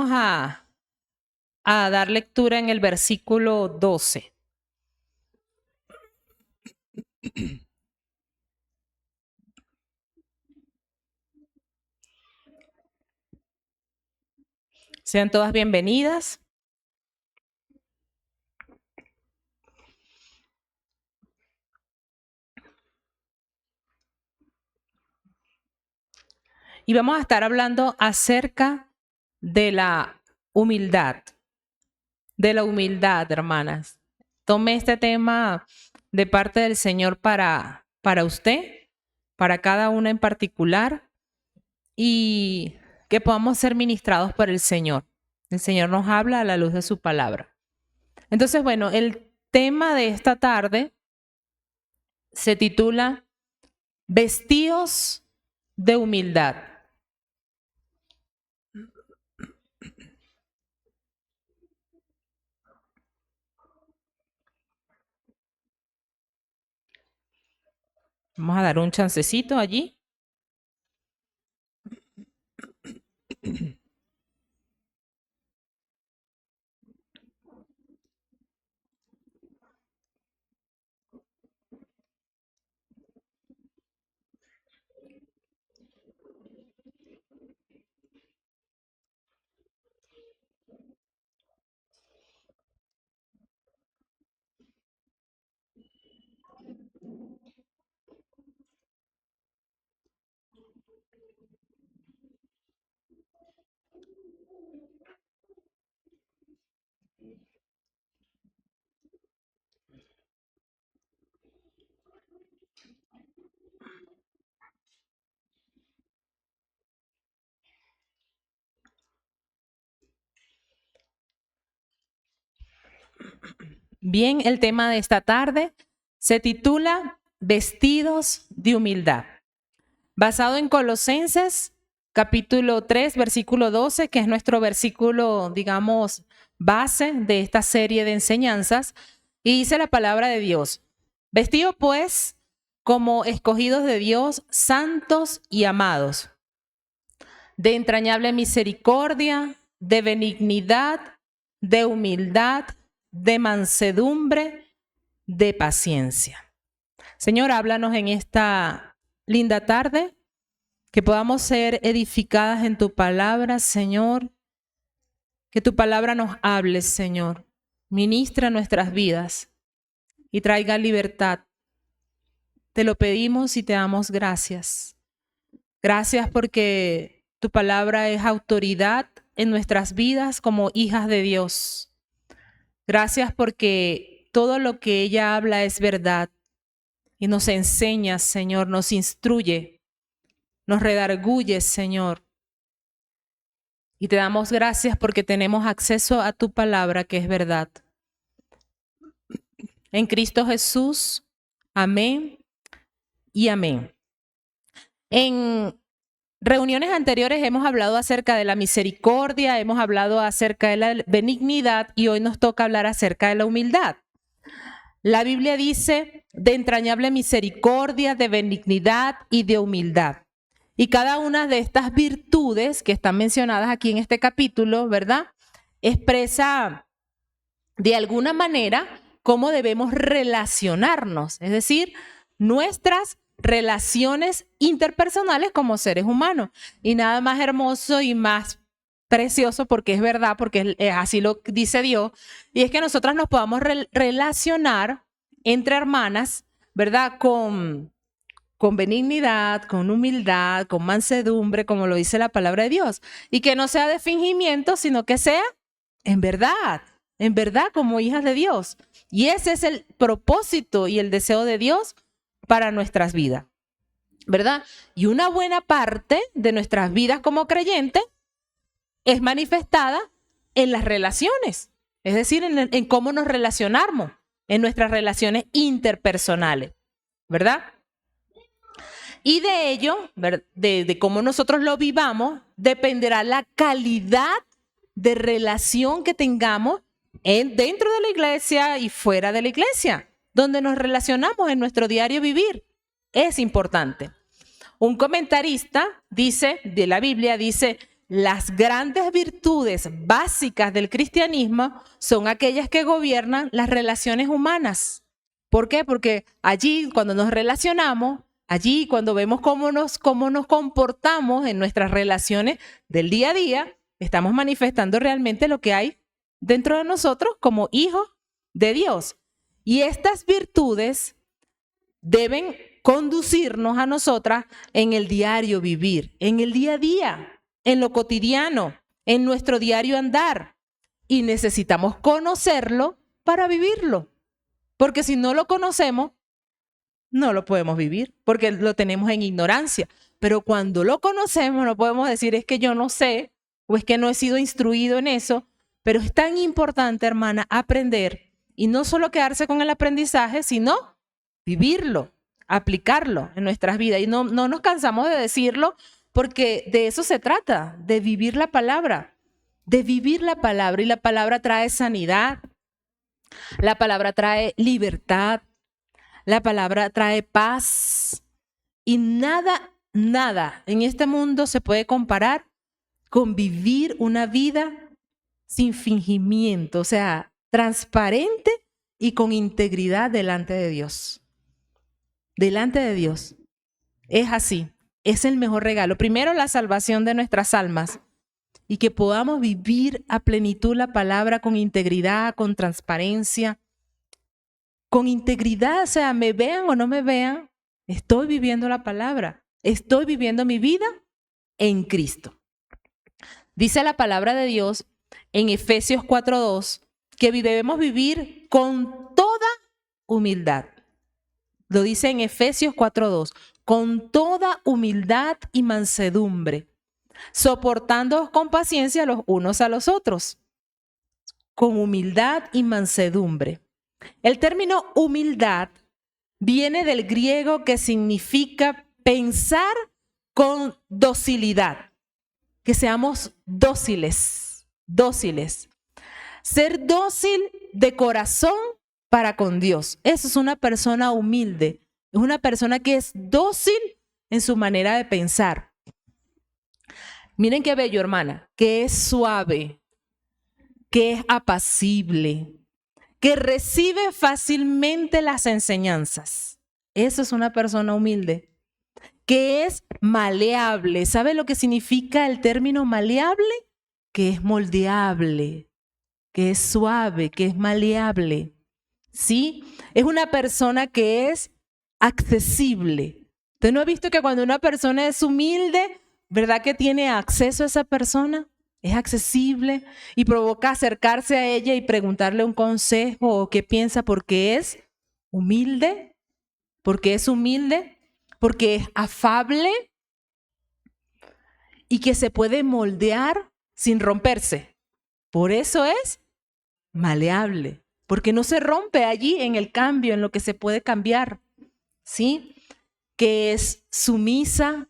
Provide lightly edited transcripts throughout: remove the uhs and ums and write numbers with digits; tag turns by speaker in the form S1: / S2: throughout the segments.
S1: Vamos a dar lectura en el versículo 12. Sean todas bienvenidas. Y vamos a estar hablando acerca de la humildad. De la humildad, hermanas. Tome este tema de parte del Señor para usted, para cada una en particular, y que podamos ser ministrados por el Señor. El Señor nos habla a la luz de su palabra. Entonces, bueno, el tema de esta tarde se titula Vestidos de humildad. Vamos a dar un chancecito allí. Bien, el tema de esta tarde se titula Vestidos de humildad. Basado en Colosenses, capítulo 3, versículo 12, que es nuestro versículo, digamos, base de esta serie de enseñanzas, y dice la palabra de Dios: Vestidos pues como escogidos de Dios, santos y amados, de entrañable misericordia, de benignidad, de humildad, de mansedumbre, de paciencia. Señor, háblanos en esta linda tarde, que podamos ser edificadas en tu palabra, Señor. Que tu palabra nos hable, Señor. Ministra nuestras vidas y traiga libertad. Te lo pedimos y te damos gracias. Gracias porque tu palabra es autoridad en nuestras vidas como hijas de Dios. Gracias porque todo lo que ella habla es verdad y nos enseña, Señor, nos instruye, nos redarguye, Señor. Y te damos gracias porque tenemos acceso a tu palabra que es verdad. En Cristo Jesús, amén y amén. En reuniones anteriores hemos hablado acerca de la misericordia, hemos hablado acerca de la benignidad y hoy nos toca hablar acerca de la humildad. La Biblia dice de entrañable misericordia, de benignidad y de humildad. Y cada una de estas virtudes que están mencionadas aquí en este capítulo, ¿verdad?, expresa de alguna manera cómo debemos relacionarnos, es decir, nuestras relaciones interpersonales como seres humanos. Y nada más hermoso y más precioso, porque es verdad, porque así lo dice Dios, y es que nosotras nos podamos relacionar entre hermanas, ¿verdad?, con benignidad, con humildad, con mansedumbre, como lo dice la palabra de Dios, y que no sea de fingimiento, sino que sea en verdad como hijas de Dios. Y ese es el propósito y el deseo de Dios para nuestras vidas, ¿verdad? Y una buena parte de nuestras vidas como creyentes es manifestada en las relaciones, es decir, en cómo nos relacionamos, en nuestras relaciones interpersonales, ¿verdad? Y de ello, de cómo nosotros lo vivamos, dependerá la calidad de relación que tengamos dentro de la iglesia y fuera de la iglesia, donde nos relacionamos en nuestro diario vivir. Es importante. Un comentarista dice, de la Biblia, dice las grandes virtudes básicas del cristianismo son aquellas que gobiernan las relaciones humanas. ¿Por qué? Porque allí, cuando nos relacionamos, allí, cuando vemos cómo nos comportamos en nuestras relaciones del día a día, estamos manifestando realmente lo que hay dentro de nosotros como hijos de Dios. Y estas virtudes deben conducirnos a nosotras en el diario vivir, en el día a día, en lo cotidiano, en nuestro diario andar. Y necesitamos conocerlo para vivirlo. Porque si no lo conocemos, no lo podemos vivir, porque lo tenemos en ignorancia. Pero cuando lo conocemos, no podemos decir es que yo no sé o es que no he sido instruido en eso. Pero es tan importante, hermana, aprender y no solo quedarse con el aprendizaje, sino vivirlo, aplicarlo en nuestras vidas. Y no nos cansamos de decirlo porque de eso se trata, de vivir la palabra, de vivir la palabra. Y la palabra trae sanidad, la palabra trae libertad, la palabra trae paz. Y nada en este mundo se puede comparar con vivir una vida sin fingimiento, o sea, transparente y con integridad delante de Dios. Delante de Dios. Es así. Es el mejor regalo. Primero, la salvación de nuestras almas y que podamos vivir a plenitud la palabra con integridad, con transparencia, con integridad, o sea, me vean o no me vean, estoy viviendo la palabra, estoy viviendo mi vida en Cristo. Dice la palabra de Dios en Efesios 4:2 que debemos vivir con toda humildad. Lo dice en Efesios 4:2, con toda humildad y mansedumbre, soportándoos con paciencia los unos a los otros, con humildad y mansedumbre. El término humildad viene del griego que significa pensar con docilidad, que seamos dóciles. Ser dócil de corazón para con Dios. Eso es una persona humilde, es una persona que es dócil en su manera de pensar. Miren qué bello, hermana, que es suave, que es apacible, que recibe fácilmente las enseñanzas. Eso es una persona humilde. Que es maleable. ¿Sabe lo que significa el término maleable? Que es moldeable, que es suave, que es maleable. ¿Sí? Es una persona que es accesible. ¿Usted no ha visto que cuando una persona es humilde, verdad que tiene acceso a esa persona? Es accesible y provoca acercarse a ella y preguntarle un consejo o qué piensa porque es humilde, porque es afable y que se puede moldear sin romperse. Por eso es maleable, porque no se rompe allí en el cambio, en lo que se puede cambiar, ¿sí? Que es sumisa,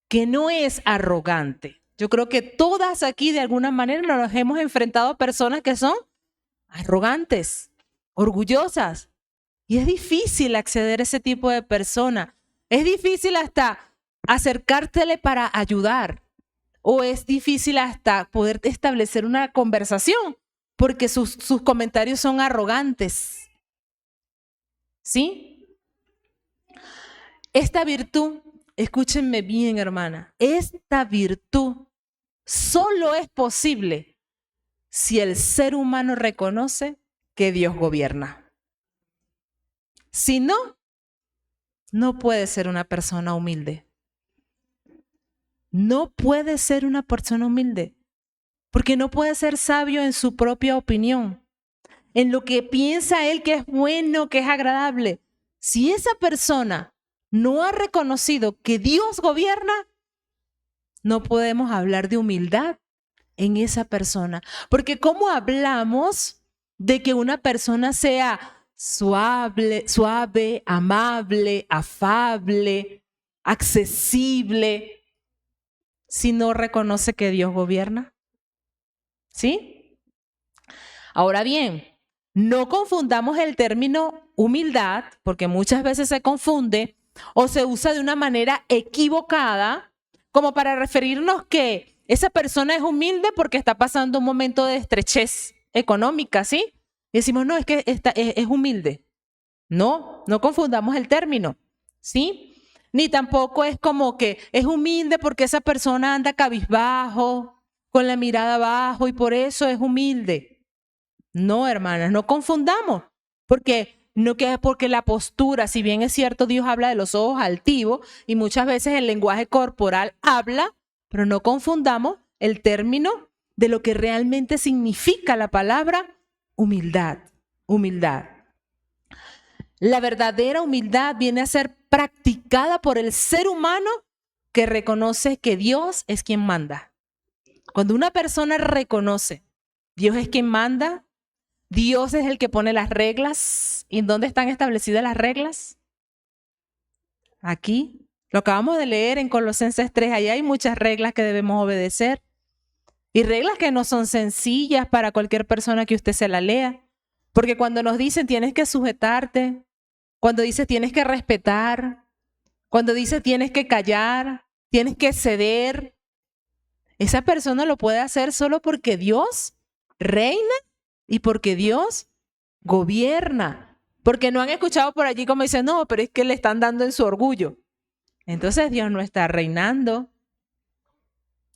S1: que no es arrogante. Yo creo que todas aquí de alguna manera nos hemos enfrentado a personas que son arrogantes, orgullosas. Y es difícil acceder a ese tipo de persona. Es difícil hasta acercártele para ayudar. O es difícil hasta poder establecer una conversación porque sus comentarios son arrogantes. ¿Sí? Esta virtud, escúchenme bien, hermana, esta virtud solo es posible si el ser humano reconoce que Dios gobierna. Si no, no puede ser una persona humilde. No puede ser una persona humilde, porque no puede ser sabio en su propia opinión, en lo que piensa él que es bueno, que es agradable. Si esa persona no ha reconocido que Dios gobierna, no podemos hablar de humildad en esa persona. Porque ¿cómo hablamos de que una persona sea suave, amable, afable, accesible, si no reconoce que Dios gobierna? ¿Sí? Ahora bien, no confundamos el término humildad, porque muchas veces se confunde o se usa de una manera equivocada, como para referirnos que Esa persona es humilde porque está pasando un momento de estrechez económica, ¿sí? Y decimos, no, es que es humilde. No, no confundamos el término, ¿sí? Ni tampoco es como que es humilde porque esa persona anda cabizbajo, con la mirada abajo y por eso es humilde. No, hermanas, no confundamos, porque la postura, si bien es cierto, Dios habla de los ojos altivos y muchas veces el lenguaje corporal habla, pero no confundamos el término de lo que realmente significa la palabra humildad. Humildad. La verdadera humildad viene a ser practicada por el ser humano que reconoce que Dios es quien manda. Cuando una persona reconoce, Dios es quien manda, Dios es el que pone las reglas. ¿Y dónde están establecidas las reglas? Aquí. Lo acabamos de leer en Colosenses 3. Allá hay muchas reglas que debemos obedecer. Y reglas que no son sencillas para cualquier persona que usted se la lea. Porque cuando nos dicen tienes que sujetarte, cuando dice tienes que respetar, cuando dice tienes que callar, tienes que ceder, esa persona lo puede hacer solo porque Dios reina y porque Dios gobierna. Porque no han escuchado por allí como dicen, no, pero es que le están dando en su orgullo. Entonces Dios no está reinando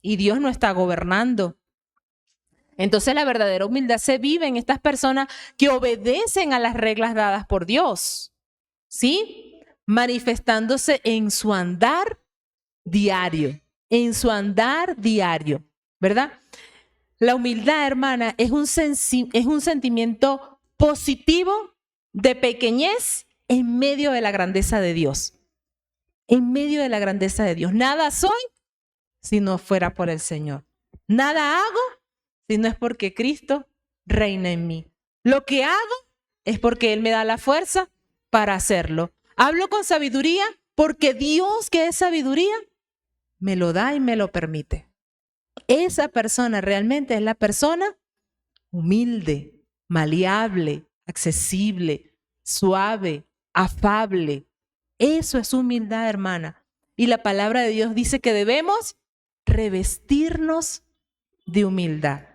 S1: y Dios no está gobernando. Entonces la verdadera humildad se vive en estas personas que obedecen a las reglas dadas por Dios, ¿sí? Manifestándose en su andar diario, ¿verdad? La humildad, hermana, es un sentimiento positivo de pequeñez en medio de la grandeza de Dios. En medio de la grandeza de Dios. Nada soy si no fuera por el Señor. Nada hago si no es porque Cristo reina en mí. Lo que hago es porque Él me da la fuerza para hacerlo. Hablo con sabiduría porque Dios, que es sabiduría, me lo da y me lo permite. Esa persona realmente es la persona humilde, maleable, accesible, suave, afable. Eso es humildad, hermana. Y la palabra de Dios dice que debemos revestirnos de humildad.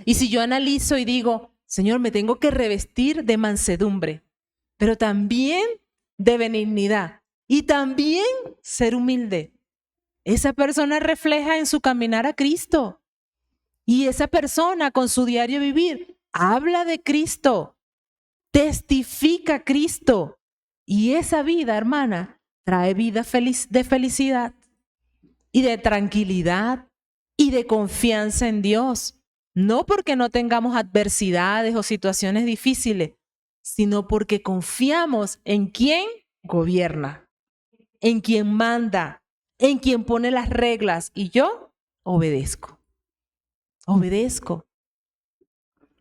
S1: Y si yo analizo y digo, Señor, me tengo que revestir de mansedumbre, pero también de benignidad y también ser humilde. Esa persona refleja en su caminar a Cristo. Y esa persona con su diario vivir habla de Cristo, testifica a Cristo. Y esa vida, hermana, trae vida de felicidad y de tranquilidad y de confianza en Dios. No porque no tengamos adversidades o situaciones difíciles, sino porque confiamos en quien gobierna, en quien manda, en quien pone las reglas. Y yo obedezco. Obedezco.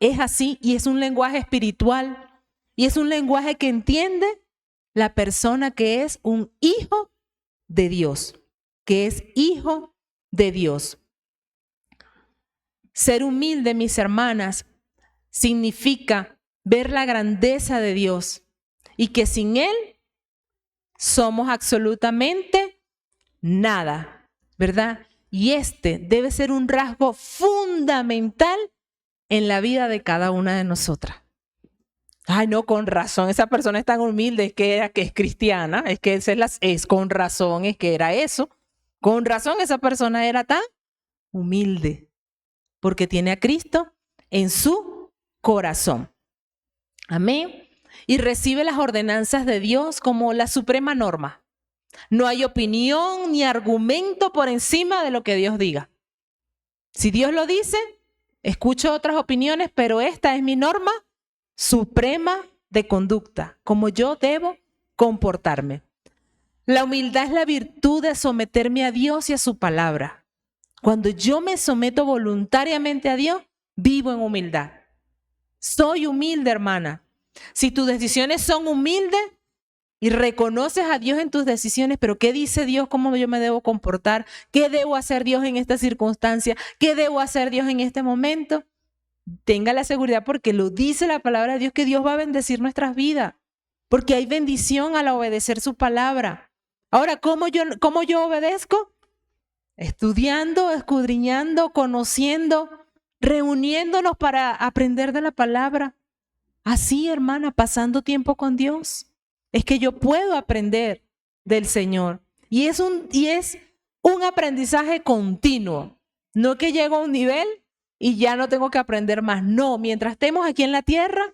S1: Es así y es un lenguaje espiritual y es un lenguaje que entiende la persona que es un hijo de Dios, que es hijo de Dios. Ser humilde, mis hermanas, significa ver la grandeza de Dios y que sin Él somos absolutamente nada, ¿verdad? Y este debe ser un rasgo fundamental en la vida de cada una de nosotras. Ay, no, con razón, esa persona es tan humilde, que es cristiana, es que es con razón, es que era eso. Con razón esa persona era tan humilde, porque tiene a Cristo en su corazón. Amén. Y recibe las ordenanzas de Dios como la suprema norma. No hay opinión ni argumento por encima de lo que Dios diga. Si Dios lo dice, escucho otras opiniones, pero esta es mi norma suprema de conducta, como yo debo comportarme. La humildad es la virtud de someterme a Dios y a su palabra. Cuando yo me someto voluntariamente a Dios, vivo en humildad. Soy humilde, hermana. Si tus decisiones son humildes y reconoces a Dios en tus decisiones, pero ¿qué dice Dios? ¿Cómo yo me debo comportar? ¿Qué debo hacer Dios en esta circunstancia? ¿Qué debo hacer Dios en este momento? Tenga la seguridad, porque lo dice la palabra de Dios, que Dios va a bendecir nuestras vidas, porque hay bendición al obedecer su palabra. Ahora, ¿cómo yo obedezco? estudiando, escudriñando, conociendo, reuniéndonos para aprender de la palabra. Así, hermana, pasando tiempo con Dios. Es que yo puedo aprender del Señor. Y es un aprendizaje continuo. No que llego a un nivel y ya no tengo que aprender más. No, mientras estemos aquí en la tierra,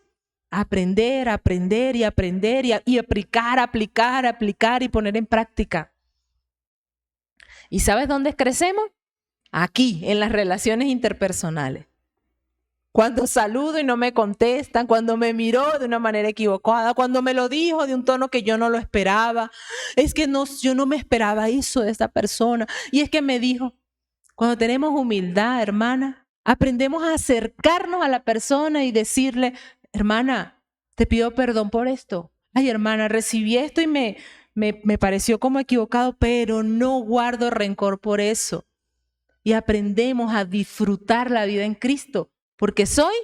S1: aprender y aprender y aplicar y poner en práctica. ¿Y sabes dónde crecemos? Aquí, en las relaciones interpersonales. Cuando saludo y no me contestan, cuando me miró de una manera equivocada, cuando me lo dijo de un tono que yo no lo esperaba. Es que no, yo no me esperaba eso de esta persona. Y es que me dijo, cuando tenemos humildad, hermana, aprendemos a acercarnos a la persona y decirle, hermana, te pido perdón por esto. Ay, hermana, recibí esto y me pareció como equivocado, pero no guardo rencor por eso. Y aprendemos a disfrutar la vida en Cristo. Porque soy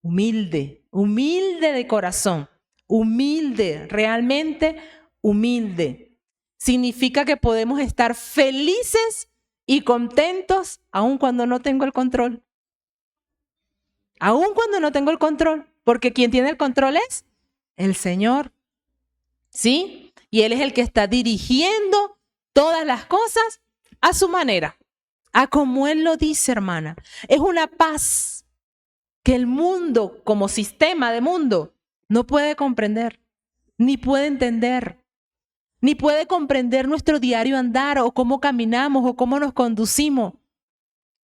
S1: humilde de corazón, humilde, realmente humilde. Significa que podemos estar felices y contentos aun cuando no tengo el control. Aun cuando no tengo el control, porque quien tiene el control es el Señor. ¿Sí? Y Él es el que está dirigiendo todas las cosas a su manera, a como Él lo dice, hermana. Es una paz que el mundo, como sistema de mundo, no puede comprender, ni puede entender, ni puede comprender nuestro diario andar o cómo caminamos o cómo nos conducimos.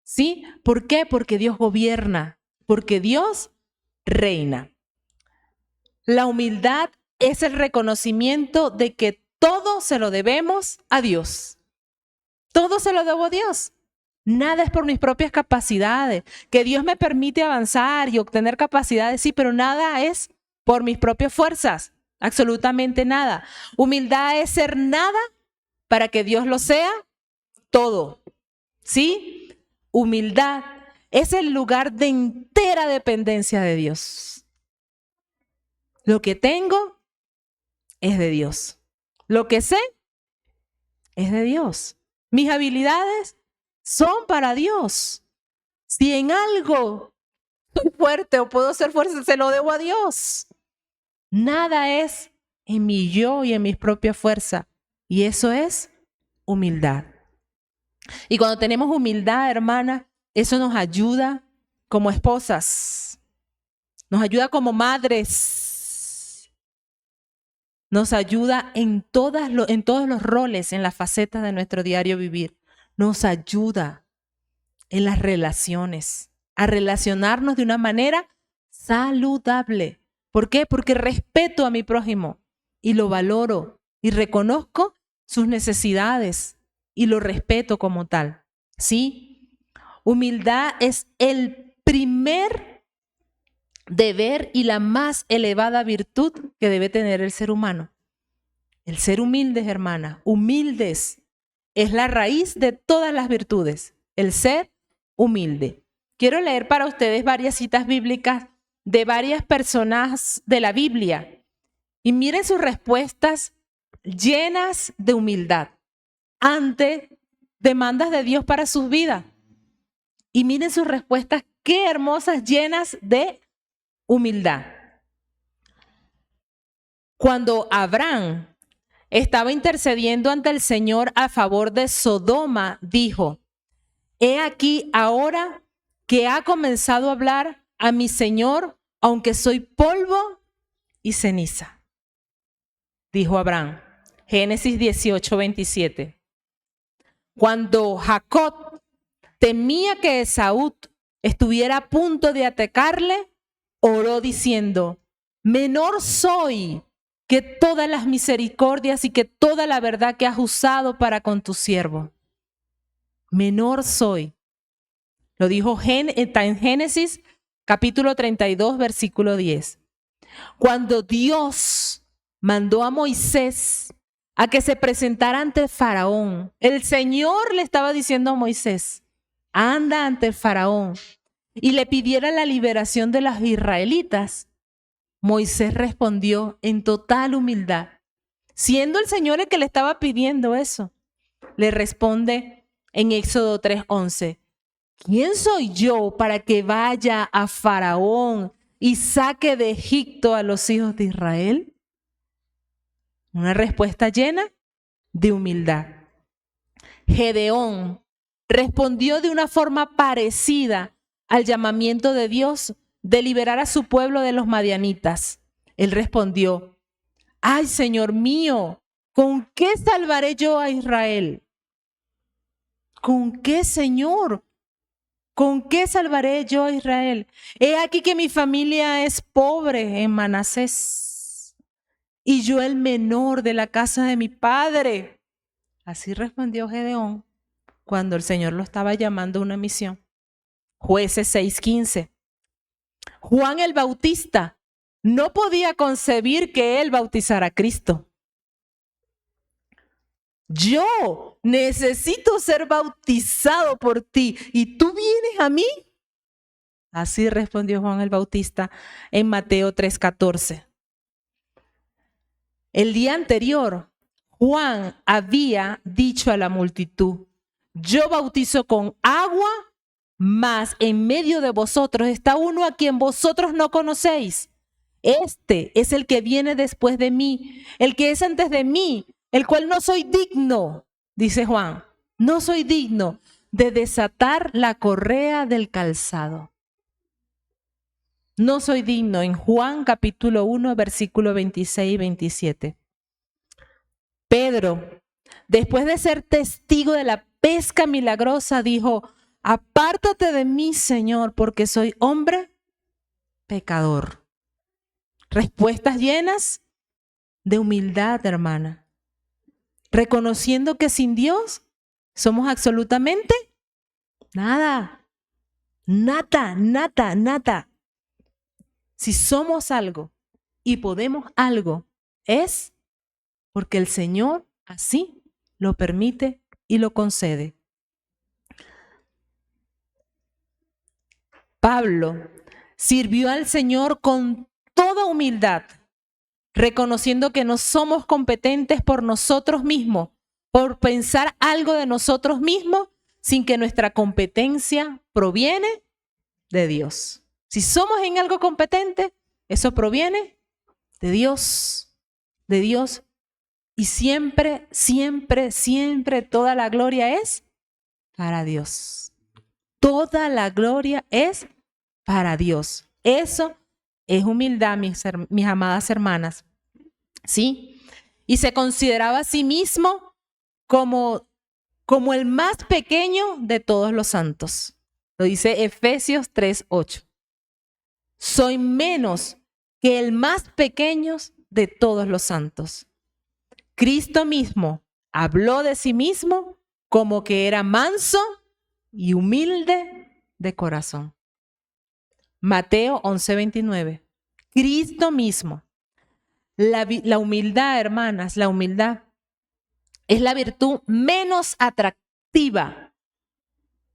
S1: ¿Sí? ¿Por qué? Porque Dios gobierna, porque Dios reina. La humildad es el reconocimiento de que todo se lo debemos a Dios. Todo se lo debo a Dios. Nada es por mis propias capacidades. Que Dios me permite avanzar y obtener capacidades, sí, pero nada es por mis propias fuerzas. Absolutamente nada. Humildad es ser nada para que Dios lo sea todo. ¿Sí? Humildad es el lugar de entera dependencia de Dios. Lo que tengo es de Dios. Lo que sé es de Dios. Mis habilidades son para Dios. Si en algo soy fuerte o puedo ser fuerte, se lo debo a Dios. Nada es en mi yo y en mis propias fuerzas. Y eso es humildad. Y cuando tenemos humildad, hermana, eso nos ayuda como esposas. Nos ayuda como madres. Nos ayuda en todos los roles, en las facetas de nuestro diario vivir. Nos ayuda en las relaciones, a relacionarnos de una manera saludable. ¿Por qué? Porque respeto a mi prójimo y lo valoro y reconozco sus necesidades y lo respeto como tal. ¿Sí? Humildad es el primer deber y la más elevada virtud que debe tener el ser humano. El ser humildes, hermana, humildes. Es la raíz de todas las virtudes, el ser humilde. Quiero leer para ustedes varias citas bíblicas de varias personas de la Biblia. Y miren sus respuestas llenas de humildad ante demandas de Dios para sus vidas. Y miren sus respuestas, qué hermosas, llenas de humildad. Cuando Abraham estaba intercediendo ante el Señor a favor de Sodoma, dijo, he aquí ahora que ha comenzado a hablar a mi Señor, aunque soy polvo y ceniza. Dijo Abraham. Génesis 18:27. Cuando Jacob temía que Esaú estuviera a punto de atacarle, oró diciendo, menor soy que todas las misericordias y que toda la verdad que has usado para con tu siervo. Menor soy. Lo dijo en Génesis capítulo 32, versículo 10. Cuando Dios mandó a Moisés a que se presentara ante Faraón, el Señor le estaba diciendo a Moisés, anda ante el Faraón y le pidiera la liberación de los israelitas. Moisés respondió en total humildad, siendo el Señor el que le estaba pidiendo eso. Le responde, en Éxodo 3:11. ¿Quién soy yo para que vaya a Faraón y saque de Egipto a los hijos de Israel? Una respuesta llena de humildad. Gedeón respondió de una forma parecida al llamamiento de Dios de liberar a su pueblo de los madianitas. Él respondió: ¡ay, Señor mío! ¿Con qué salvaré yo a Israel? ¿Con qué, Señor? ¿Con qué salvaré yo a Israel? He aquí que mi familia es pobre en Manasés y yo el menor de la casa de mi padre. Así respondió Gedeón cuando el Señor lo estaba llamando a una misión. Jueces 6:15. Juan el Bautista no podía concebir que él bautizara a Cristo. Yo necesito ser bautizado por ti y tú vienes a mí. Así respondió Juan el Bautista en Mateo 3:14. El día anterior, Juan había dicho a la multitud: yo bautizo con agua, mas en medio de vosotros está uno a quien vosotros no conocéis. Este es el que viene después de mí, el que es antes de mí, el cual no soy digno, dice Juan, no soy digno de desatar la correa del calzado. No soy digno, en Juan capítulo 1, versículo 26 y 27. Pedro, después de ser testigo de la pesca milagrosa, dijo: apártate de mí, Señor, porque soy hombre pecador. Respuestas llenas de humildad, hermana. Reconociendo que sin Dios somos absolutamente nada. Nada, nada, nada. Si somos algo y podemos algo, es porque el Señor así lo permite y lo concede. Pablo sirvió al Señor con toda humildad, reconociendo que no somos competentes por nosotros mismos, por pensar algo de nosotros mismos, sin que nuestra competencia proviene de Dios. Si somos en algo competente, eso proviene de Dios, de Dios. Y siempre, siempre, siempre toda la gloria es para Dios. Toda la gloria es para Dios. Eso es humildad, mis amadas hermanas. ¿Sí? Y se consideraba a sí mismo como el más pequeño de todos los santos. Lo dice Efesios 3:8. Soy menos que el más pequeño de todos los santos. Cristo mismo habló de sí mismo como que era manso y humilde de corazón. Mateo 11:29. Cristo mismo. La humildad, hermanas, la humildad es la virtud menos atractiva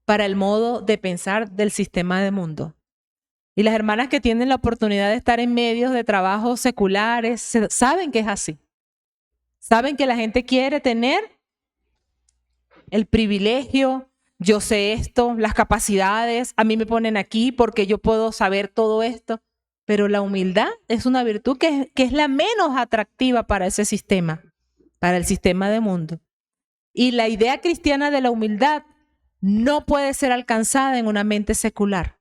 S1: para el modo de pensar del sistema del mundo. Y las hermanas que tienen la oportunidad de estar en medios de trabajos seculares saben que es así. Saben que la gente quiere tener el privilegio, yo sé esto, las capacidades, a mí me ponen aquí porque yo puedo saber todo esto, pero la humildad es una virtud que es la menos atractiva para ese sistema, para el sistema del mundo. Y la idea cristiana de la humildad no puede ser alcanzada en una mente secular.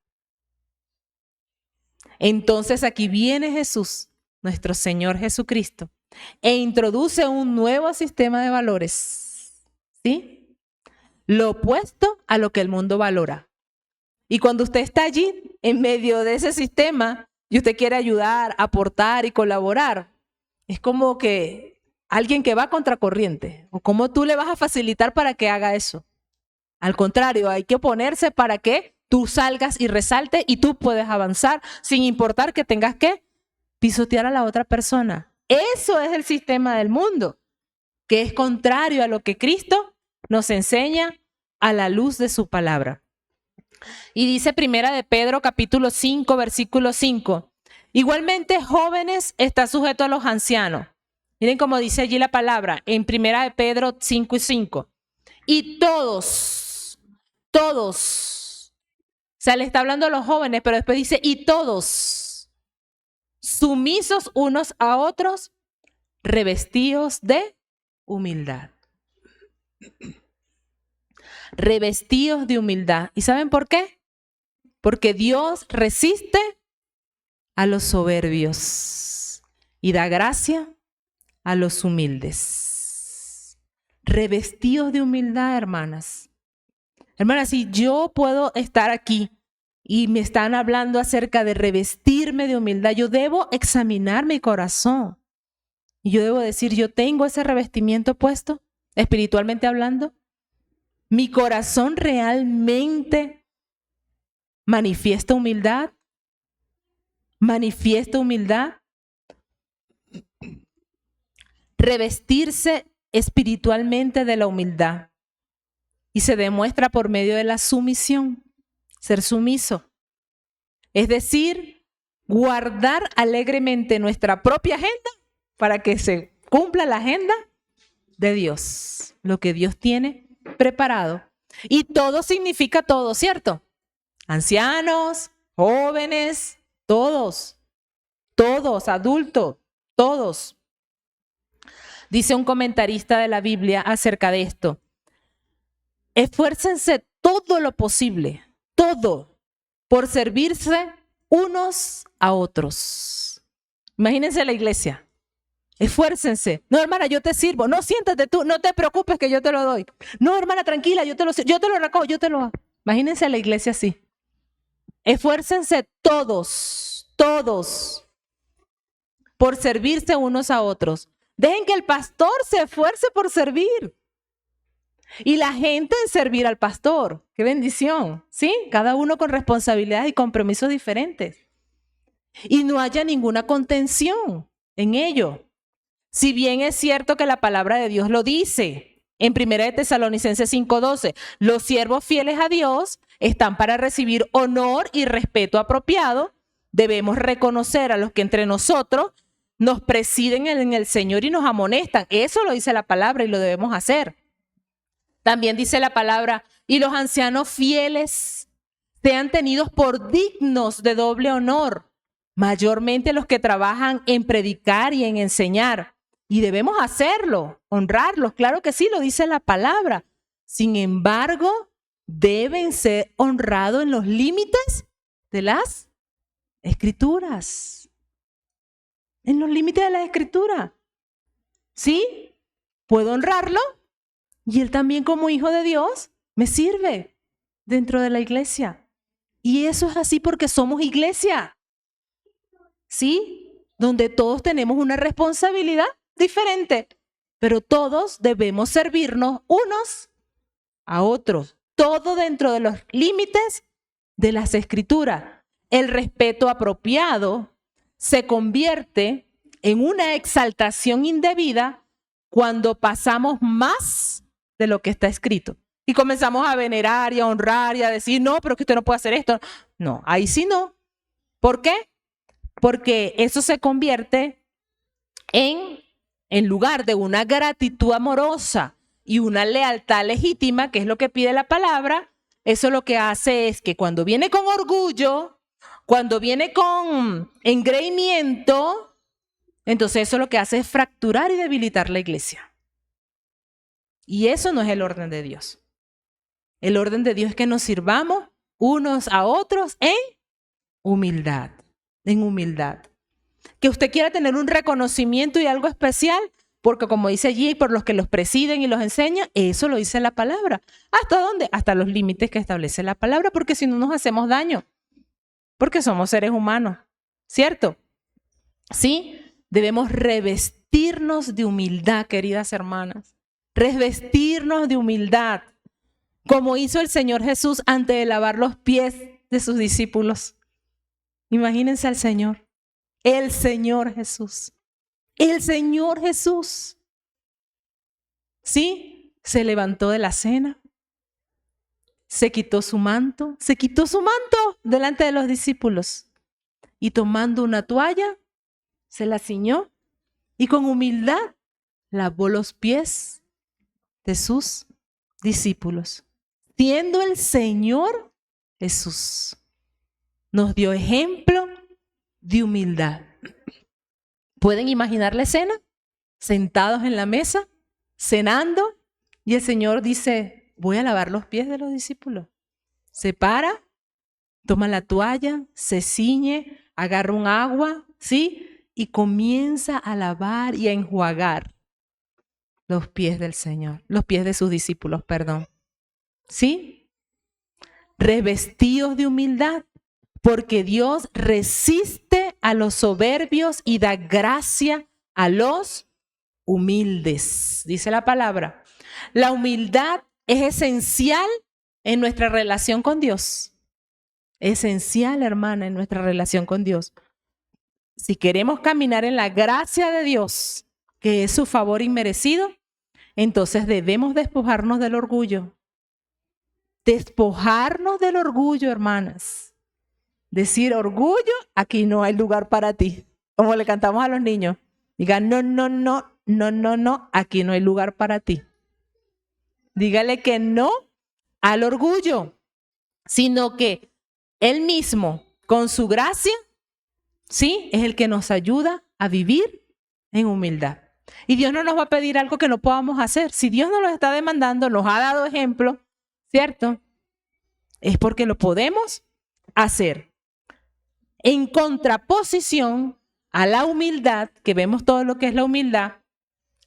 S1: Entonces aquí viene Jesús, nuestro Señor Jesucristo, e introduce un nuevo sistema de valores, ¿sí? Lo opuesto a lo que el mundo valora. Y cuando usted está allí, en medio de ese sistema, y usted quiere ayudar, aportar y colaborar, es como que alguien que va contracorriente, o cómo tú le vas a facilitar para que haga eso. Al contrario, hay que oponerse para que tú salgas y resaltes y tú puedes avanzar sin importar que tengas que pisotear a la otra persona. Eso es el sistema del mundo, que es contrario a lo que Cristo nos enseña a la luz de su palabra. Y dice Primera de Pedro capítulo 5, versículo 5. Igualmente, jóvenes, está sujeto a los ancianos. Miren cómo dice allí la palabra en Primera de Pedro 5:5. Y todos todos. O sea, le está hablando a los jóvenes, pero después dice, y todos, sumisos unos a otros, revestidos de humildad. Revestidos de humildad. ¿Y saben por qué? Porque Dios resiste a los soberbios y da gracia a los humildes. Revestidos de humildad, hermanas. Hermanas, si yo puedo estar aquí y me están hablando acerca de revestirme de humildad, yo debo examinar mi corazón. Y yo debo decir, ¿yo tengo ese revestimiento puesto, espiritualmente hablando? ¿Mi corazón realmente manifiesta humildad? ¿Manifiesta humildad? Revestirse espiritualmente de la humildad. Y se demuestra por medio de la sumisión, ser sumiso. Es decir, guardar alegremente nuestra propia agenda para que se cumpla la agenda de Dios, lo que Dios tiene preparado. Y todo significa todo, ¿cierto? Ancianos, jóvenes, todos, adultos, todos. Dice un comentarista de la Biblia acerca de esto: esfuércense todo lo posible, todo, por servirse unos a otros. Imagínense la iglesia. Esfuércense. No, hermana, yo te sirvo. No, siéntate tú, no te preocupes que yo te lo doy. No, hermana, tranquila, yo te lo recojo, yo te lo hago. Imagínense la iglesia así. Esfuércense todos, por servirse unos a otros. Dejen que el pastor se esfuerce por servir. Y la gente en servir al pastor. ¡Qué bendición! ¿Sí? Cada uno con responsabilidades y compromisos diferentes. Y no haya ninguna contención en ello. Si bien es cierto que la palabra de Dios lo dice en 1 Tesalonicenses 5:12, los siervos fieles a Dios están para recibir honor y respeto apropiado. Debemos reconocer a los que entre nosotros nos presiden en el Señor y nos amonestan. Eso lo dice la palabra y lo debemos hacer. También dice la palabra, y los ancianos fieles sean tenidos por dignos de doble honor, mayormente los que trabajan en predicar y en enseñar. Y debemos hacerlo, honrarlos, claro que sí, lo dice la palabra. Sin embargo, deben ser honrados en los límites de las Escrituras. En los límites de las Escrituras. ¿Sí? Puedo honrarlo y él también, como hijo de Dios, me sirve dentro de la iglesia. Y eso es así porque somos iglesia. ¿Sí? Donde todos tenemos una responsabilidad diferente, pero todos debemos servirnos unos a otros. Todo dentro de los límites de las Escrituras. El respeto apropiado se convierte en una exaltación indebida cuando pasamos más de lo que está escrito. Y comenzamos a venerar y a honrar y a decir, no, pero que usted no puede hacer esto. No, ahí sí no. ¿Por qué? Porque eso se convierte en lugar de una gratitud amorosa y una lealtad legítima, que es lo que pide la palabra, eso lo que hace es que cuando viene con orgullo, cuando viene con engreimiento, entonces eso lo que hace es fracturar y debilitar la iglesia. Y eso no es el orden de Dios. El orden de Dios es que nos sirvamos unos a otros en humildad, Que usted quiera tener un reconocimiento y algo especial, porque como dice allí, por los que los presiden y los enseñan, eso lo dice la palabra. ¿Hasta dónde? Hasta los límites que establece la palabra, porque si no nos hacemos daño, porque somos seres humanos, ¿cierto? Sí, debemos revestirnos de humildad, queridas hermanas, revestirnos de humildad, como hizo el Señor Jesús antes de lavar los pies de sus discípulos. Imagínense al Señor. El Señor Jesús. El Señor Jesús. Sí, se levantó de la cena. Se quitó su manto delante de los discípulos. Y tomando una toalla, se la ciñó y con humildad lavó los pies de sus discípulos. existiendo el Señor Jesús. Nos dio ejemplo de humildad. ¿Pueden imaginar la escena? Sentados en la mesa, cenando, y el Señor dice, voy a lavar los pies de los discípulos. Se para, toma la toalla, se ciñe, agarra un agua, ¿sí? Y comienza a lavar y a enjuagar los pies del Señor, los pies de sus discípulos, perdón. ¿Sí? Revestidos de humildad, porque Dios resiste a los soberbios y da gracia a los humildes, dice la palabra. La humildad es esencial en nuestra relación con Dios. Esencial, hermana, en nuestra relación con Dios. Si queremos caminar en la gracia de Dios, que es su favor inmerecido, entonces debemos despojarnos del orgullo. Despojarnos del orgullo, hermanas. Decir, orgullo, aquí no hay lugar para ti. Como le cantamos a los niños. Digan, no, no, no, no, no, no, aquí no hay lugar para ti. Dígale que no al orgullo, sino que Él mismo, con su gracia, sí, es el que nos ayuda a vivir en humildad. Y Dios no nos va a pedir algo que no podamos hacer. Si Dios nos lo está demandando, nos ha dado ejemplo, ¿cierto? Es porque lo podemos hacer. En contraposición a la humildad, que vemos todo lo que es la humildad,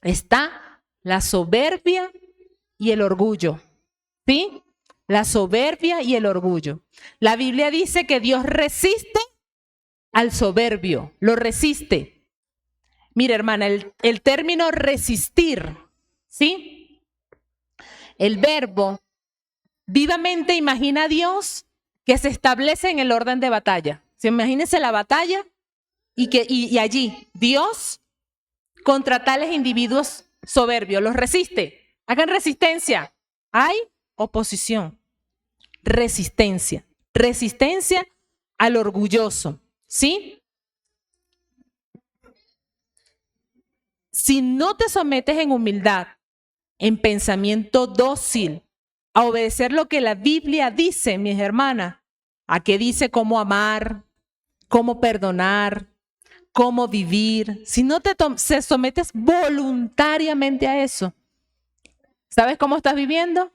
S1: está la soberbia y el orgullo. ¿Sí? La soberbia y el orgullo. La Biblia dice que Dios resiste al soberbio, lo resiste. Mira, hermana, el término resistir, ¿sí? El verbo vivamente imagina a Dios que se establece en el orden de batalla. ¿Sí? Imagínense la batalla y allí Dios contra tales individuos soberbios los resiste. Hagan resistencia. Hay oposición. Resistencia. Resistencia al orgulloso. ¿Sí? Si no te sometes en humildad, en pensamiento dócil, a obedecer lo que la Biblia dice, mis hermanas, a que dice cómo amar, cómo perdonar, cómo vivir, si no te sometes voluntariamente a eso, ¿sabes cómo estás viviendo?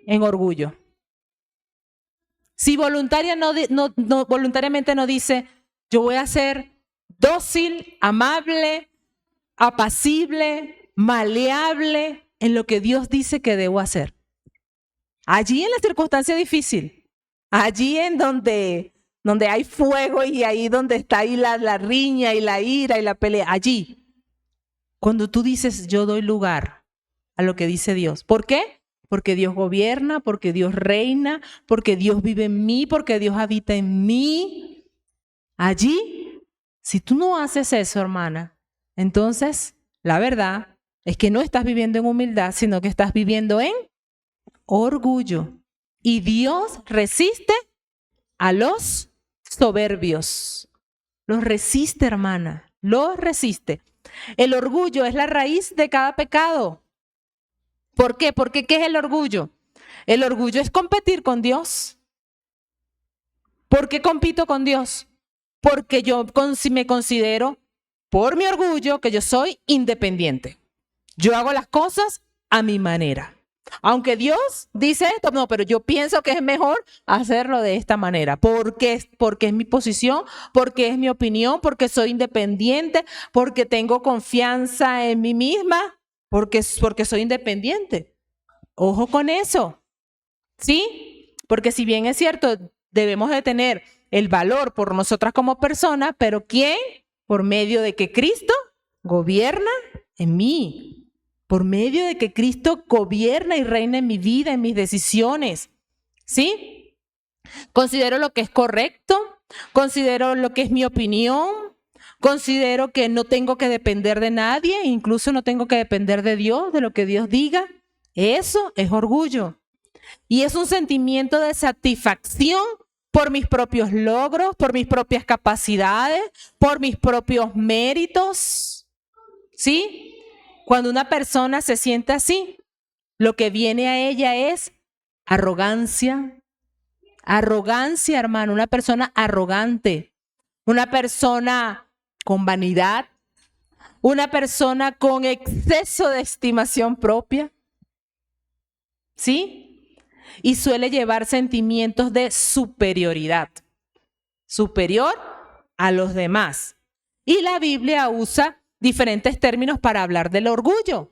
S1: En orgullo. Si voluntariamente no dice, yo voy a ser dócil, amable, apacible, maleable en lo que Dios dice que debo hacer. Allí en la circunstancia difícil, allí en donde hay fuego y ahí donde está ahí la riña y la ira y la pelea, allí. Cuando tú dices, yo doy lugar a lo que dice Dios. ¿Por qué? Porque Dios gobierna, porque Dios reina, porque Dios vive en mí, porque Dios habita en mí. Allí, si tú no haces eso, hermana, entonces la verdad es que no estás viviendo en humildad, sino que estás viviendo en orgullo. Y Dios resiste a los soberbios. Los resiste, hermana, los resiste. El orgullo es la raíz de cada pecado. ¿Por qué? Porque ¿qué es el orgullo? El orgullo es competir con Dios. ¿Por qué compito con Dios? Porque yo me considero, por mi orgullo, que yo soy independiente. Yo hago las cosas a mi manera. Aunque Dios dice esto, no, pero yo pienso que es mejor hacerlo de esta manera. Porque es mi posición, porque es mi opinión, porque soy independiente, porque tengo confianza en mí misma, porque soy independiente. Ojo con eso, ¿sí? Porque si bien es cierto, debemos de tener el valor por nosotras como personas, pero ¿quién? Por medio de que Cristo gobierna en mí. Por medio de que Cristo gobierna y reina en mi vida, en mis decisiones. ¿Sí? Considero lo que es correcto, considero lo que es mi opinión, considero que no tengo que depender de nadie, incluso no tengo que depender de Dios, de lo que Dios diga. Eso es orgullo. Y es un sentimiento de satisfacción por mis propios logros, por mis propias capacidades, por mis propios méritos. ¿Sí? Cuando una persona se siente así, lo que viene a ella es Arrogancia. Arrogancia, hermano, una persona arrogante, una persona con vanidad, una persona con exceso de estimación propia, ¿sí? Y suele llevar sentimientos de superioridad, superior a los demás. Y la Biblia usa diferentes términos para hablar del orgullo.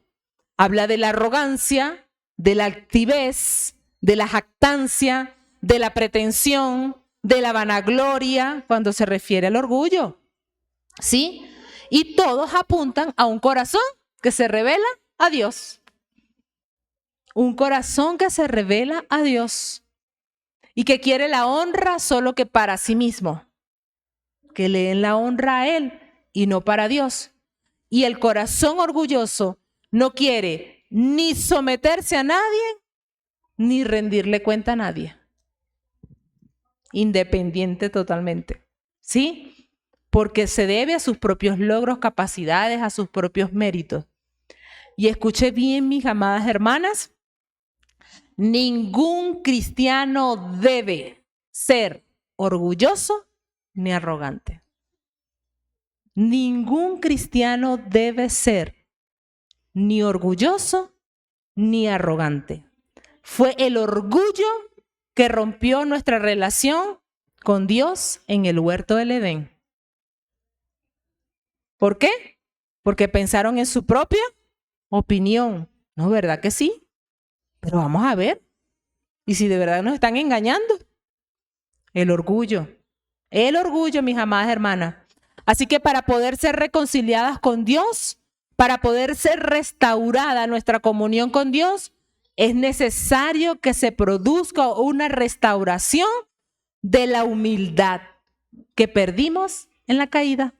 S1: Habla de la arrogancia, de la altivez, de la jactancia, de la pretensión, de la vanagloria, cuando se refiere al orgullo. ¿Sí? Y todos apuntan a un corazón que se revela a Dios. Un corazón que se revela a Dios y que quiere la honra solo que para sí mismo. Que le den la honra a Él y no para Dios. Y el corazón orgulloso no quiere ni someterse a nadie, ni rendirle cuenta a nadie. Independiente totalmente, ¿sí? Porque se debe a sus propios logros, capacidades, a sus propios méritos. Y escuche bien, mis amadas hermanas, ningún cristiano debe ser orgulloso ni arrogante. Ningún cristiano debe ser ni orgulloso ni arrogante. Fue el orgullo que rompió nuestra relación con Dios en el huerto del Edén. ¿Por qué? Porque pensaron en su propia opinión. ¿No, verdad que sí? Pero vamos a ver. ¿Y si de verdad nos están engañando? El orgullo, mis amadas hermanas. Así que para poder ser reconciliadas con Dios, para poder ser restaurada nuestra comunión con Dios, es necesario que se produzca una restauración de la humildad que perdimos en la caída.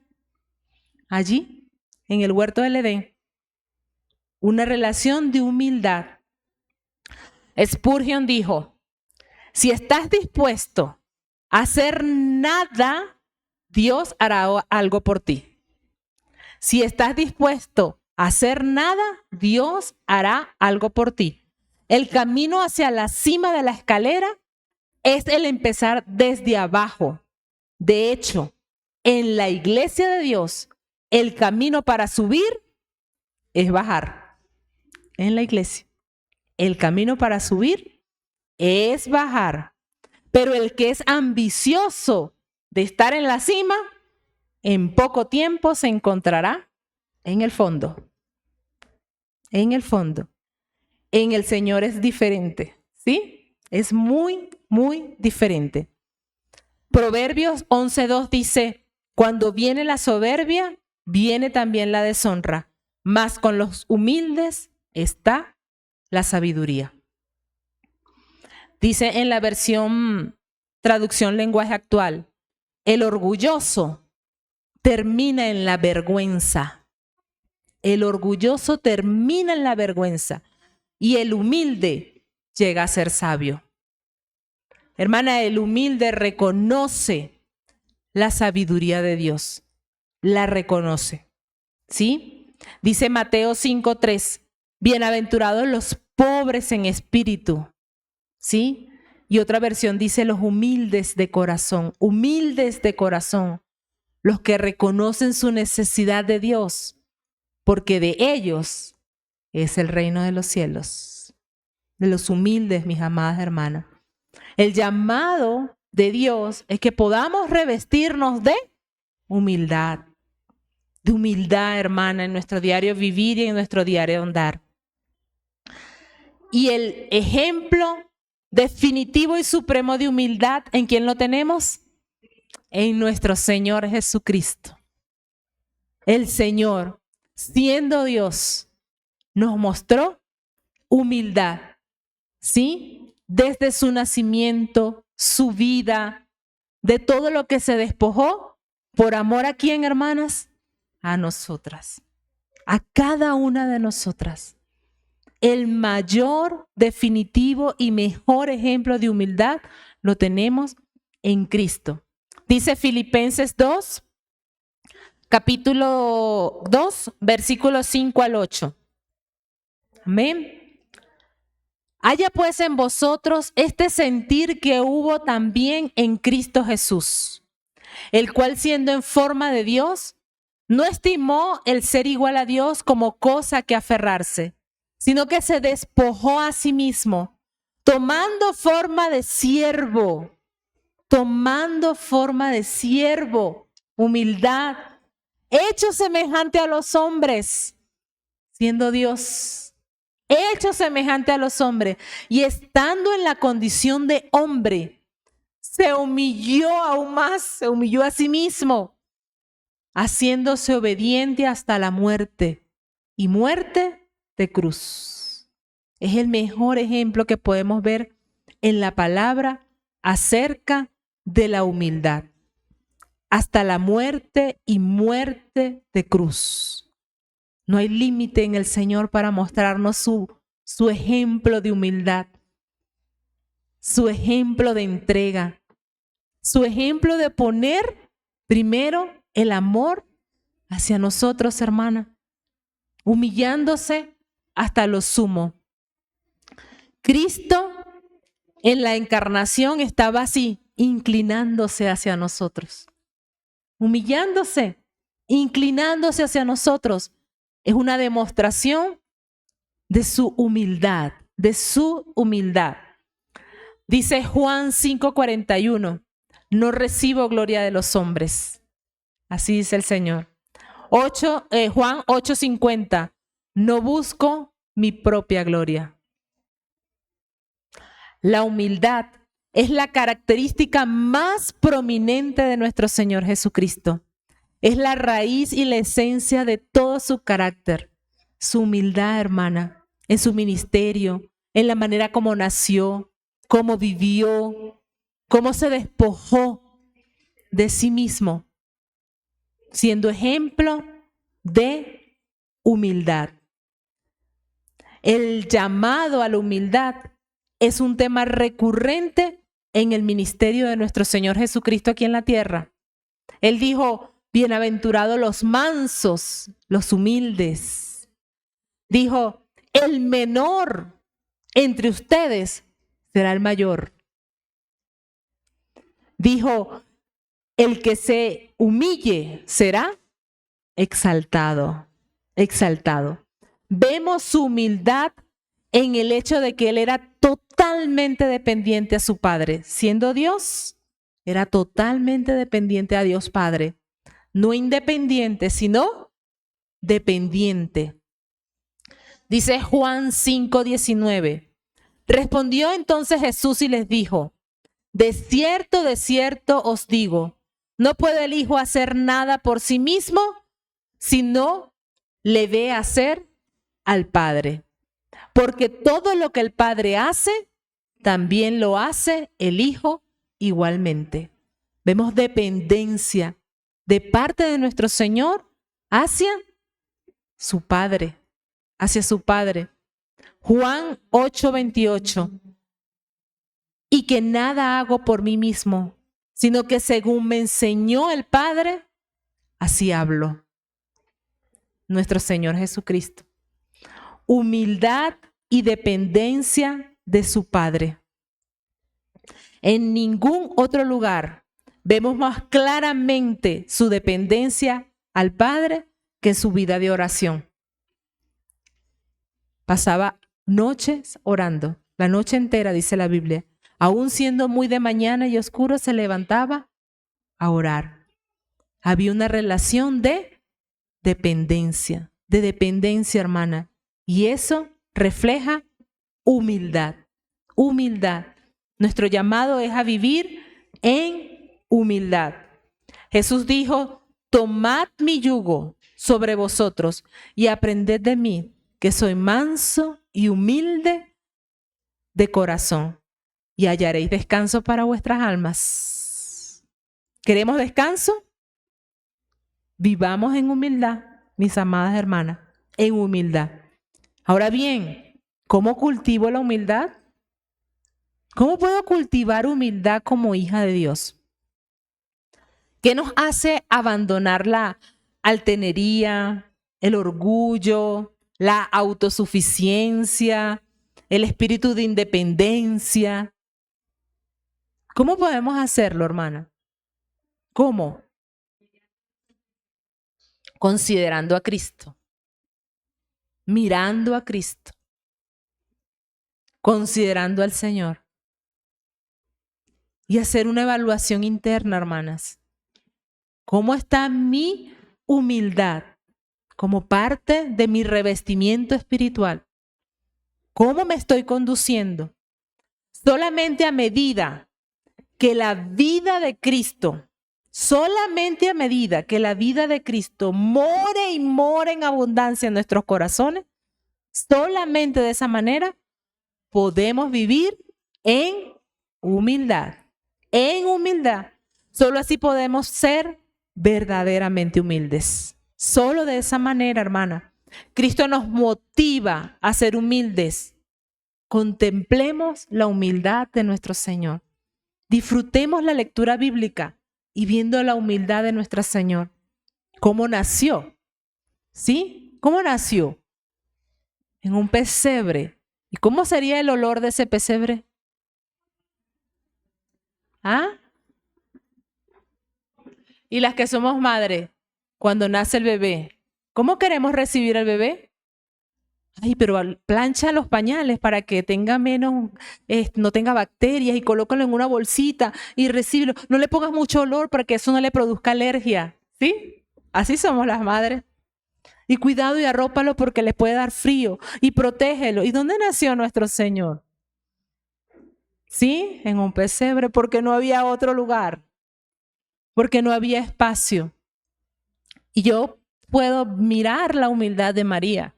S1: Allí, en el huerto del Edén. Una relación de humildad. Spurgeon dijo, si estás dispuesto a hacer nada, Dios hará algo por ti. Si estás dispuesto a hacer nada, Dios hará algo por ti. El camino hacia la cima de la escalera es el empezar desde abajo. De hecho, en la iglesia de Dios, el camino para subir es bajar. En la iglesia, el camino para subir es bajar. Pero el que es ambicioso de estar en la cima, en poco tiempo se encontrará en el fondo. En el fondo. En el Señor es diferente, ¿sí? Es muy, muy diferente. Proverbios 11:2 dice, cuando viene la soberbia, viene también la deshonra, mas con los humildes está la sabiduría. Dice en la versión traducción lenguaje actual, el orgulloso termina en la vergüenza. El orgulloso termina en la vergüenza y el humilde llega a ser sabio. Hermana, el humilde reconoce la sabiduría de Dios. La reconoce. ¿Sí? Dice Mateo 5:3, bienaventurados los pobres en espíritu. ¿Sí? Y otra versión dice los humildes de corazón, los que reconocen su necesidad de Dios, porque de ellos es el reino de los cielos, de los humildes, mis amadas hermanas. El llamado de Dios es que podamos revestirnos de humildad, hermana, en nuestro diario vivir y en nuestro diario andar. Y el ejemplo definitivo y supremo de humildad, ¿en quién lo tenemos? En nuestro Señor Jesucristo. El Señor, siendo Dios, nos mostró humildad, ¿sí? Desde su nacimiento, su vida, de todo lo que se despojó, por amor a quién, hermanas? A nosotras, a cada una de nosotras. El mayor, definitivo y mejor ejemplo de humildad lo tenemos en Cristo. Dice Filipenses 2, capítulo 2, versículos 5 al 8. Amén. Haya pues en vosotros este sentir que hubo también en Cristo Jesús, el cual siendo en forma de Dios, no estimó el ser igual a Dios como cosa que aferrarse, sino que se despojó a sí mismo, tomando forma de siervo, humildad, hecho semejante a los hombres, siendo Dios, hecho semejante a los hombres, y estando en la condición de hombre, se humilló aún más, se humilló a sí mismo, haciéndose obediente hasta la muerte, y muerte de cruz. Es el mejor ejemplo que podemos ver en la palabra acerca de la humildad. Hasta la muerte y muerte de cruz. No hay límite en el Señor para mostrarnos su ejemplo de humildad, su ejemplo de entrega, su ejemplo de poner primero el amor hacia nosotros, hermana, humillándose hasta lo sumo. Cristo en la encarnación estaba así, inclinándose hacia nosotros, humillándose, inclinándose hacia nosotros. Es una demostración de su humildad, de su humildad. Dice Juan 5:41, no recibo gloria de los hombres. Así dice el Señor. Juan 8:50, no busco mi propia gloria. La humildad es la característica más prominente de nuestro Señor Jesucristo. Es la raíz y la esencia de todo su carácter. Su humildad, hermana, en su ministerio, en la manera como nació, cómo vivió, cómo se despojó de sí mismo, siendo ejemplo de humildad. El llamado a la humildad es un tema recurrente en el ministerio de nuestro Señor Jesucristo aquí en la tierra. Él dijo, bienaventurados los mansos, los humildes. Dijo, el menor entre ustedes será el mayor. Dijo, el que se humille será exaltado, exaltado. Vemos su humildad en el hecho de que él era totalmente dependiente a su Padre. Siendo Dios, era totalmente dependiente a Dios Padre. No independiente, sino dependiente. Dice Juan 5:19. Respondió entonces Jesús y les dijo, de cierto os digo, no puede el Hijo hacer nada por sí mismo, sino le ve hacer al Padre. Porque todo lo que el Padre hace, también lo hace el Hijo igualmente. Vemos dependencia de parte de nuestro Señor hacia su Padre, hacia su Padre. Juan 8:28. Y que nada hago por mí mismo, sino que según me enseñó el Padre, así hablo. Nuestro Señor Jesucristo. Humildad y dependencia de su Padre. En ningún otro lugar vemos más claramente su dependencia al Padre que en su vida de oración. Pasaba noches orando, la noche entera, dice la Biblia. Aún siendo muy de mañana y oscuro, se levantaba a orar. Había una relación de dependencia, hermana. Y eso refleja humildad, humildad. Nuestro llamado es a vivir en humildad. Jesús dijo, tomad mi yugo sobre vosotros y aprended de mí, que soy manso y humilde de corazón, y hallaréis descanso para vuestras almas. ¿Queremos descanso? Vivamos en humildad, mis amadas hermanas, en humildad. Ahora bien, ¿cómo cultivo la humildad? ¿Cómo puedo cultivar humildad como hija de Dios? ¿Qué nos hace abandonar la altanería, el orgullo, la autosuficiencia, el espíritu de independencia. ¿Cómo podemos hacerlo, hermana? ¿Cómo? Considerando a Cristo, mirando a Cristo, considerando al Señor y hacer una evaluación interna, hermanas. ¿Cómo está mi humildad como parte de mi revestimiento espiritual? ¿Cómo me estoy conduciendo? Solamente a medida que la vida de Cristo, solamente a medida que la vida de Cristo more y more en abundancia en nuestros corazones, solamente de esa manera podemos vivir en humildad. En humildad. Solo así podemos ser verdaderamente humildes. Solo de esa manera, hermana. Cristo nos motiva a ser humildes. Contemplemos la humildad de nuestro Señor. Disfrutemos la lectura bíblica y viendo la humildad de nuestro Señor. ¿Cómo nació? ¿Sí? ¿Cómo nació? En un pesebre. ¿Y cómo sería el olor de ese pesebre? ¿Ah? Y las que somos madres, cuando nace el bebé, ¿cómo queremos recibir al bebé? Ay, pero plancha los pañales para que tenga menos, no tenga bacterias y colócalo en una bolsita y recíbelo. No le pongas mucho olor para que eso no le produzca alergia, ¿sí? Así somos las madres. Y cuidado y arrópalo porque le puede dar frío y protégelo. ¿Y dónde nació nuestro Señor? Sí, en un pesebre porque no había otro lugar, porque no había espacio. Y yo puedo mirar la humildad de María.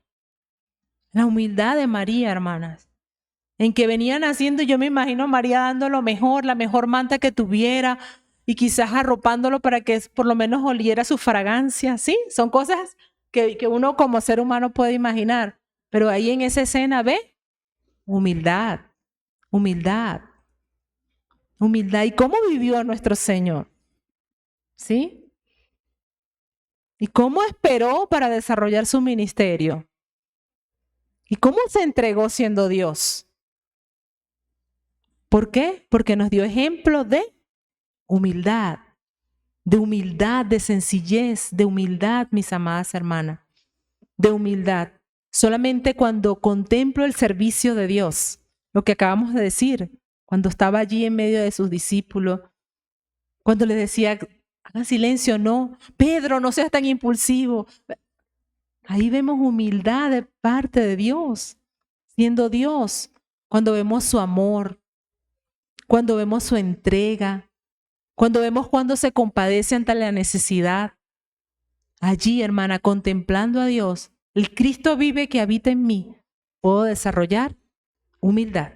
S1: La humildad de María, hermanas, en que venía naciendo, yo me imagino a María dando lo mejor, la mejor manta que tuviera y quizás arropándolo para que por lo menos oliera su fragancia, ¿sí? Son cosas que uno como ser humano puede imaginar, pero ahí en esa escena, ¿ve? Humildad, humildad, humildad. ¿Y cómo vivió nuestro Señor? ¿Sí? ¿Y cómo esperó para desarrollar su ministerio? ¿Y cómo se entregó siendo Dios? ¿Por qué? Porque nos dio ejemplo de humildad, de sencillez, de humildad, mis amadas hermanas, de humildad. Solamente cuando contemplo el servicio de Dios, lo que acabamos de decir, cuando estaba allí en medio de sus discípulos, cuando les decía, hagan silencio, no, Pedro, no seas tan impulsivo. Ahí vemos humildad de parte de Dios, siendo Dios, cuando vemos su amor, cuando vemos su entrega, cuando vemos cuando se compadece ante la necesidad. Allí, hermana, contemplando a Dios, el Cristo vive que habita en mí, puedo desarrollar humildad.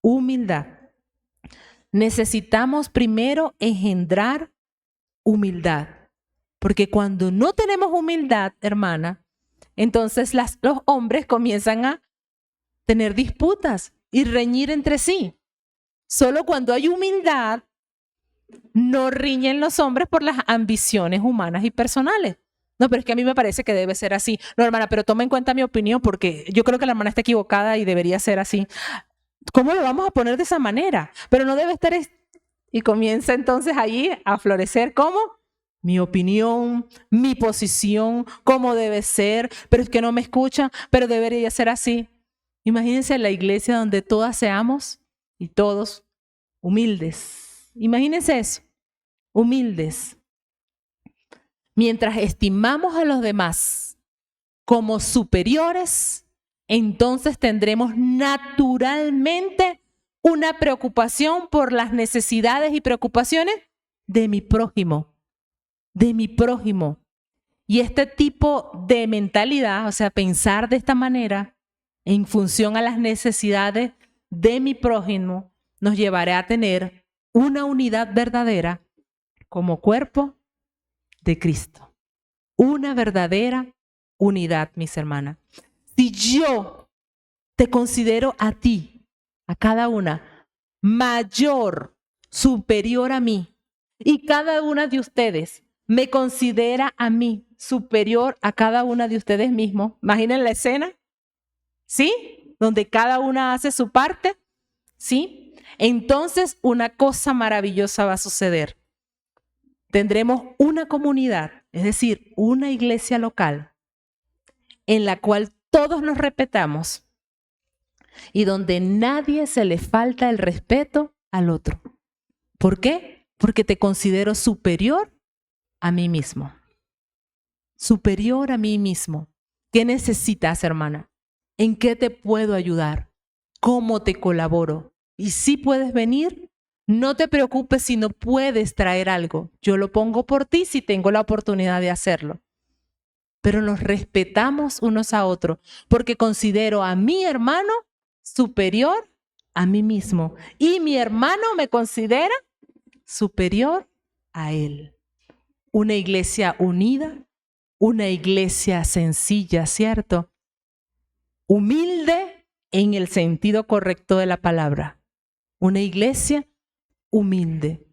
S1: Humildad. Necesitamos primero engendrar humildad, porque cuando no tenemos humildad, hermana, entonces los hombres comienzan a tener disputas y reñir entre sí. Solo cuando hay humildad, no riñen los hombres por las ambiciones humanas y personales. No, pero es que a mí me parece que debe ser así. No, hermana, pero toma en cuenta mi opinión porque yo creo que la hermana está equivocada y debería ser así. ¿Cómo lo vamos a poner de esa manera? Pero no debe estar... Y comienza entonces allí a florecer ¿cómo? Mi opinión, mi posición, cómo debe ser, pero es que no me escuchan, pero debería ser así. Imagínense la iglesia donde todas seamos y todos humildes. Imagínense eso, humildes. Mientras estimamos a los demás como superiores, entonces tendremos naturalmente una preocupación por las necesidades y preocupaciones de mi prójimo, de mi prójimo. Y este tipo de mentalidad, o sea, pensar de esta manera en función a las necesidades de mi prójimo, nos llevará a tener una unidad verdadera como cuerpo de Cristo. Una verdadera unidad, mis hermanas. Si yo te considero a ti, a cada una, mayor, superior a mí, y cada una de ustedes me considera a mí superior a cada una de ustedes mismos, imaginen la escena, ¿sí? donde cada una hace su parte, ¿sí? Entonces una cosa maravillosa va a suceder. Tendremos una comunidad, es decir, una iglesia local, en la cual todos nos respetamos y donde nadie se le falta el respeto al otro. ¿Por qué? Porque te considero superior a mí mismo. Superior a mí mismo. ¿Qué necesitas, hermana? ¿En qué te puedo ayudar? ¿Cómo te colaboro? Y si puedes venir, no te preocupes si no puedes traer algo. Yo lo pongo por ti si tengo la oportunidad de hacerlo. Pero nos respetamos unos a otros porque considero a mi hermano superior a mí mismo. Y mi hermano me considera superior a él. Una iglesia unida, una iglesia sencilla, ¿cierto? Humilde en el sentido correcto de la palabra. Una iglesia humilde.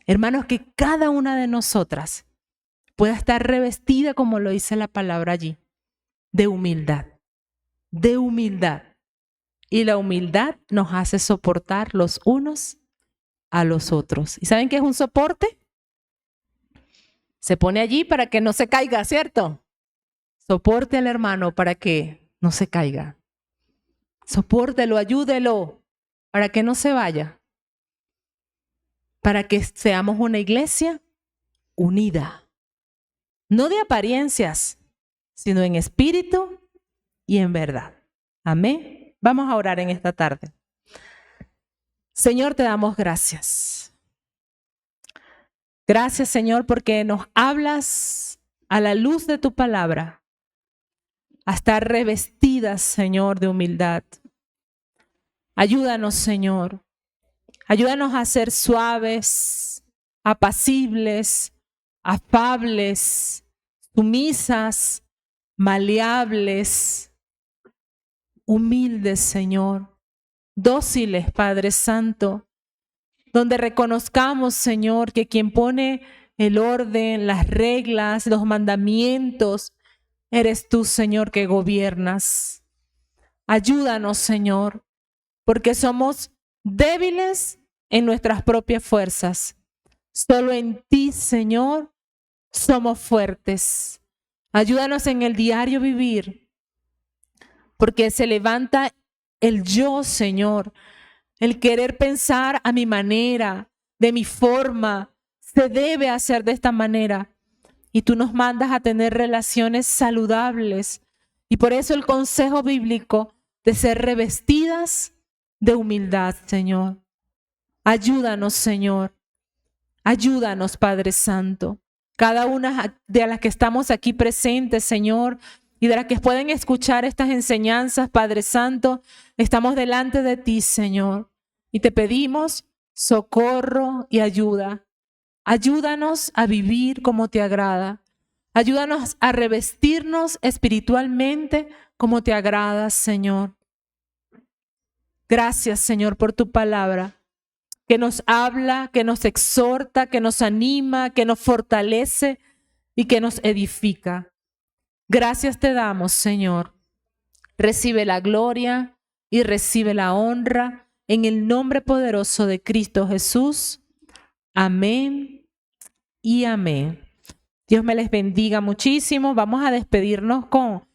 S1: Hermanos, que cada una de nosotras pueda estar revestida, como lo dice la palabra allí, de humildad. De humildad. Y la humildad nos hace soportar los unos a los otros. ¿Y saben qué es un soporte? Se pone allí para que no se caiga, ¿cierto? Soporte al hermano para que no se caiga. Sopórtelo, ayúdelo para que no se vaya. Para que seamos una iglesia unida. No de apariencias, sino en espíritu y en verdad. Amén. Vamos a orar en esta tarde. Señor, te damos gracias. Gracias, Señor, porque nos hablas a la luz de tu palabra, a estar revestidas, Señor, de humildad. Ayúdanos, Señor. Ayúdanos a ser suaves, apacibles, afables, sumisas, maleables, humildes, Señor. Dóciles, Padre Santo, donde reconozcamos, Señor, que quien pone el orden, las reglas, los mandamientos, eres tú, Señor, que gobiernas. Ayúdanos, Señor, porque somos débiles en nuestras propias fuerzas. Solo en ti, Señor, somos fuertes. Ayúdanos en el diario vivir, porque se levanta el yo, Señor, el querer pensar a mi manera, de mi forma, se debe hacer de esta manera. Y tú nos mandas a tener relaciones saludables. Y por eso el consejo bíblico de ser revestidas de humildad, Señor. Ayúdanos, Señor. Ayúdanos, Padre Santo. Cada una de las que estamos aquí presentes, Señor, y de las que pueden escuchar estas enseñanzas, Padre Santo, estamos delante de ti, Señor. Y te pedimos socorro y ayuda. Ayúdanos a vivir como te agrada. Ayúdanos a revestirnos espiritualmente como te agrada, Señor. Gracias, Señor, por tu palabra, que nos habla, que nos exhorta, que nos anima, que nos fortalece y que nos edifica. Gracias te damos, Señor. Recibe la gloria y recibe la honra en el nombre poderoso de Cristo Jesús. Amén y amén. Dios me les bendiga muchísimo. Vamos a despedirnos con